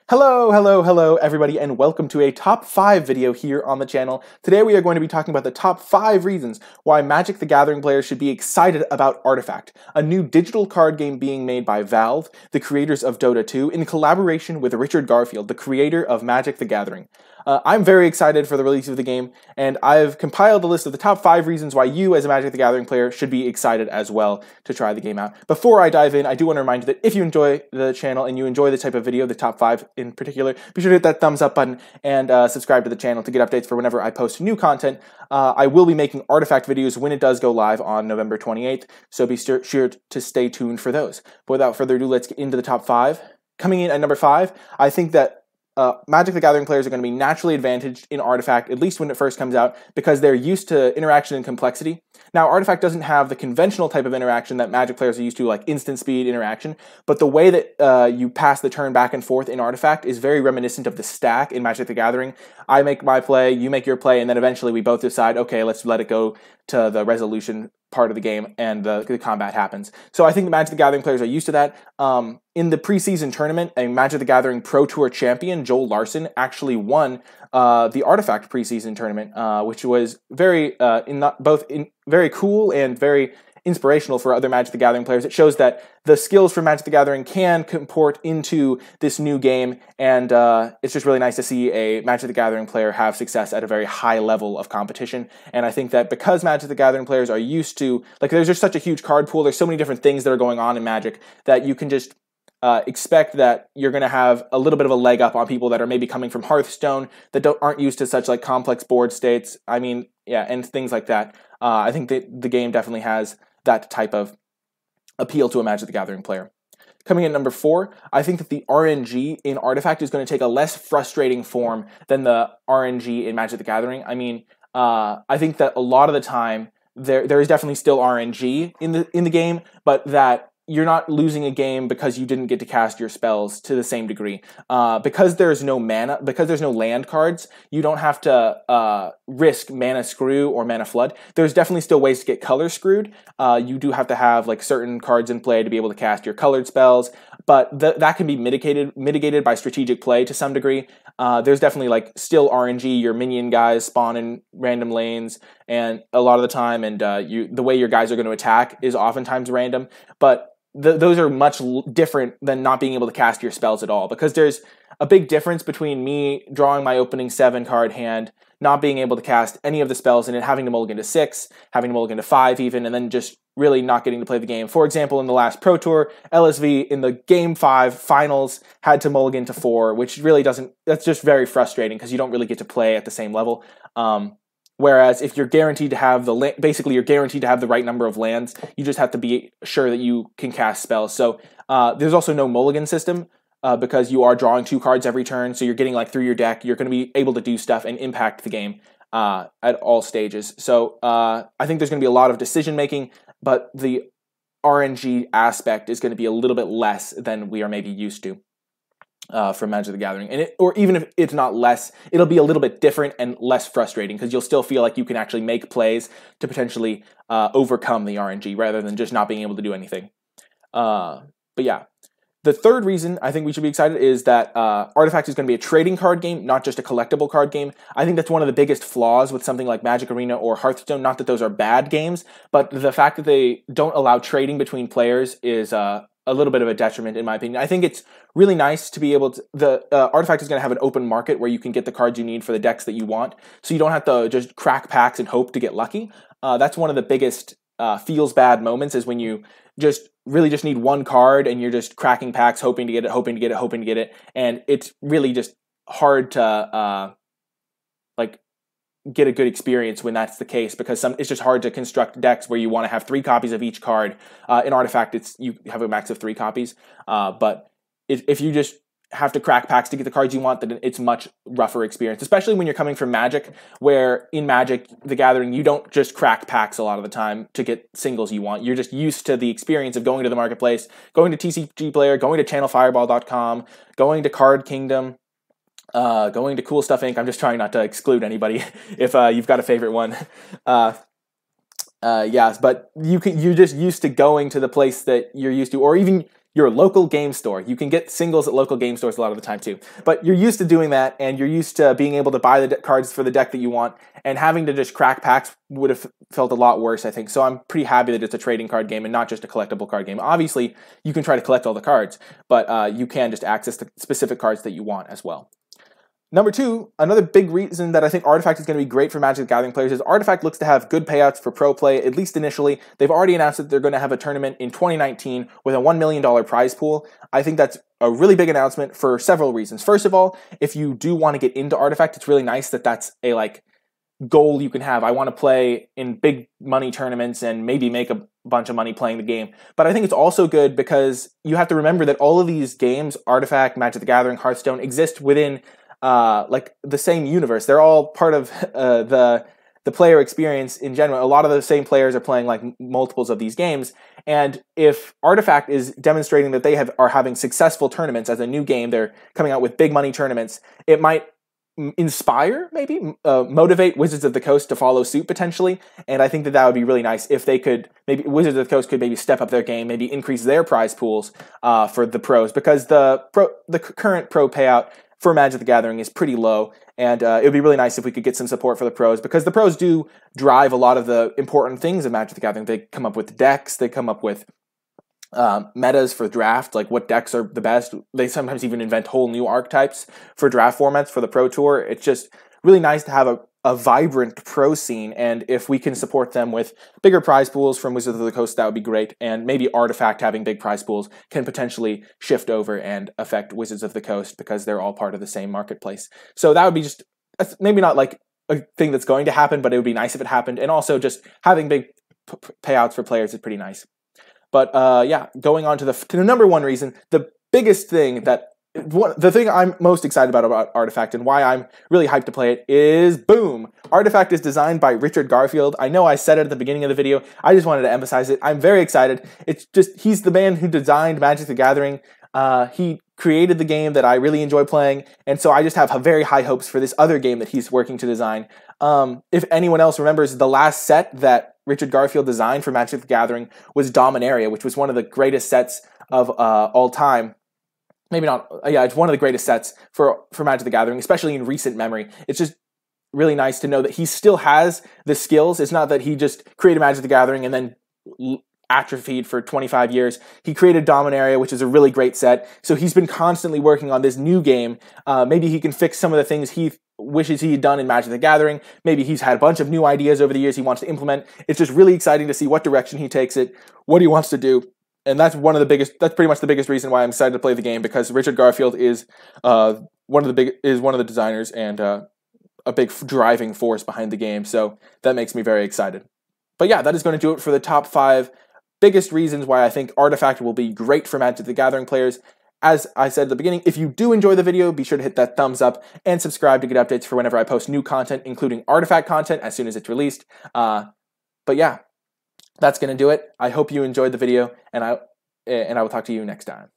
Hello everybody, and welcome to a top 5 video here on the channel. Today we are going to be talking about the top 5 reasons why Magic the Gathering players should be excited about Artifact, a new digital card game being made by Valve, the creators of Dota 2, in collaboration with Richard Garfield, the creator of Magic the Gathering. I'm very excited for the release of the game, and I've compiled a list of the top 5 reasons why you, as a Magic the Gathering player, should be excited as well to try the game out. Before I dive in, I do want to remind you that if you enjoy the channel and you enjoy this type of video, the top 5 in particular, be sure to hit that thumbs up button and subscribe to the channel to get updates for whenever I post new content. I will be making Artifact videos when it does go live on November 28th, so be sure to stay tuned for those. But without further ado, let's get into the top 5. Coming in at number 5, I think that Magic the Gathering players are going to be naturally advantaged in Artifact, at least when it first comes out, because they're used to interaction and complexity. Now, Artifact doesn't have the conventional type of interaction that Magic players are used to, like instant speed interaction, but the way that you pass the turn back and forth in Artifact is very reminiscent of the stack in Magic the Gathering. I make my play, you make your play, and then eventually we both decide, okay, let's let it go to the resolution part of the game, and the combat happens. So I think the Magic the Gathering players are used to that. In the preseason tournament, a Magic the Gathering Pro Tour champion, Joel Larson, actually won the Artifact preseason tournament, which was very very cool and very inspirational for other Magic the Gathering players. It shows that the skills from Magic the Gathering can comport into this new game, and it's just really nice to see a Magic the Gathering player have success at a very high level of competition. And I think that because Magic the Gathering players are used to, like, there's just such a huge card pool, there's so many different things that are going on in Magic that you can just expect that you're going to have a little bit of a leg up on people that are maybe coming from Hearthstone that aren't used to such like complex board states. I mean, yeah, and things like that. I think that the game definitely has that type of appeal to a Magic the Gathering player. Coming in at number 4, I think that the RNG in Artifact is going to take a less frustrating form than the RNG in Magic the Gathering. I mean, I think that a lot of the time there is definitely still RNG in the game, but that you're not losing a game because you didn't get to cast your spells to the same degree. Because there's no mana, because there's no land cards, you don't have to risk mana screw or mana flood. There's definitely still ways to get color screwed. You do have to have like certain cards in play to be able to cast your colored spells, but that can be mitigated by strategic play to some degree. There's definitely like still RNG. Your minion guys spawn in random lanes, and a lot of the time, and the way your guys are going to attack is oftentimes random, but those are much different than not being able to cast your spells at all, because there's a big difference between me drawing my opening 7-card hand, not being able to cast any of the spells, and it having to mulligan to 6, having to mulligan to 5 even, and then just really not getting to play the game. For example, in the last Pro Tour, LSV in the Game 5 finals had to mulligan to 4, which really that's just very frustrating because you don't really get to play at the same level. Whereas if you're guaranteed to have basically you're guaranteed to have the right number of lands, you just have to be sure that you can cast spells. So there's also no mulligan system because you are drawing 2 cards every turn, so you're getting like through your deck. You're going to be able to do stuff and impact the game at all stages. So I think there's going to be a lot of decision making, but the RNG aspect is going to be a little bit less than we are maybe used to from Magic the Gathering. Or even if it's not less, it'll be a little bit different and less frustrating because you'll still feel like you can actually make plays to potentially overcome the RNG rather than just not being able to do anything. But yeah. The third reason I think we should be excited is that Artifact is going to be a trading card game, not just a collectible card game. I think that's one of the biggest flaws with something like Magic Arena or Hearthstone. Not that those are bad games, but the fact that they don't allow trading between players is a little bit of a detriment, in my opinion. I think it's really nice to be able to... The Artifact is going to have an open market where you can get the cards you need for the decks that you want, so you don't have to just crack packs and hope to get lucky. That's one of the biggest feels bad moments, is when you really just need one card and you're just cracking packs, hoping to get it, and it's really just hard to get a good experience when that's the case, because it's just hard to construct decks where you want to have 3 copies of each card. In Artifact, you have a max of 3 copies, but if you just have to crack packs to get the cards you want, then it's much rougher experience, especially when you're coming from Magic, where in Magic the Gathering you don't just crack packs a lot of the time to get singles you want. You're just used to the experience of going to the marketplace, going to TCG Player, going to channelfireball.com, going to Card Kingdom, going to Cool Stuff Inc. I'm just trying not to exclude anybody if you've got a favorite one. Yes, but you're just used to going to the place that you're used to, or even your local game store. You can get singles at local game stores a lot of the time too. But you're used to doing that, and you're used to being able to buy the cards for the deck that you want, and having to just crack packs would have felt a lot worse, I think. So I'm pretty happy that it's a trading card game and not just a collectible card game. Obviously, you can try to collect all the cards, but you can just access the specific cards that you want as well. Number two, another big reason that I think Artifact is going to be great for Magic the Gathering players is Artifact looks to have good payouts for pro play, at least initially. They've already announced that they're going to have a tournament in 2019 with a $1 million prize pool. I think that's a really big announcement for several reasons. First of all, if you do want to get into Artifact, it's really nice that that's a goal you can have. I want to play in big money tournaments and maybe make a bunch of money playing the game. But I think it's also good because you have to remember that all of these games, Artifact, Magic the Gathering, Hearthstone, exist within the same universe. They're all part of the player experience in general. A lot of the same players are playing multiples of these games, and if Artifact is demonstrating that they are having successful tournaments as a new game, they're coming out with big money tournaments, it might inspire, maybe motivate Wizards of the Coast to follow suit potentially, and I think that would be really nice if they could, maybe Wizards of the Coast could maybe step up their game, maybe increase their prize pools for the pros, because the current pro payout for Magic the Gathering is pretty low, and it would be really nice if we could get some support for the pros, because the pros do drive a lot of the important things in Magic the Gathering. They come up with decks, they come up with metas for draft, like what decks are the best. They sometimes even invent whole new archetypes for draft formats for the Pro Tour. It's just really nice to have a vibrant pro scene, and if we can support them with bigger prize pools from Wizards of the Coast, that would be great, and maybe Artifact having big prize pools can potentially shift over and affect Wizards of the Coast because they're all part of the same marketplace. So that would be just, maybe not like a thing that's going to happen, but it would be nice if it happened, and also just having big payouts for players is pretty nice. But yeah, going on to the number one reason, the biggest thing the thing I'm most excited about Artifact and why I'm really hyped to play it is, boom! Artifact is designed by Richard Garfield. I know I said it at the beginning of the video. I just wanted to emphasize it. I'm very excited. It's just, he's the man who designed Magic the Gathering. He created the game that I really enjoy playing, and so I just have very high hopes for this other game that he's working to design. If anyone else remembers, the last set that Richard Garfield designed for Magic the Gathering was Dominaria, which was one of the greatest sets of all time. Maybe not, yeah, it's one of the greatest sets for Magic the Gathering, especially in recent memory. It's just really nice to know that he still has the skills. It's not that he just created Magic the Gathering and then atrophied for 25 years. He created Dominaria, which is a really great set. So he's been constantly working on this new game. Maybe he can fix some of the things he wishes he had done in Magic the Gathering. Maybe he's had a bunch of new ideas over the years he wants to implement. It's just really exciting to see what direction he takes it, what he wants to do. And that's that's pretty much the biggest reason why I'm excited to play the game, because Richard Garfield is one of the designers and a big driving force behind the game. So that makes me very excited. But yeah, that is going to do it for the top 5 biggest reasons why I think Artifact will be great for Magic the Gathering players. As I said at the beginning, if you do enjoy the video, be sure to hit that thumbs up and subscribe to get updates for whenever I post new content, including Artifact content as soon as it's released. But yeah, that's going to do it. I hope you enjoyed the video, and I will talk to you next time.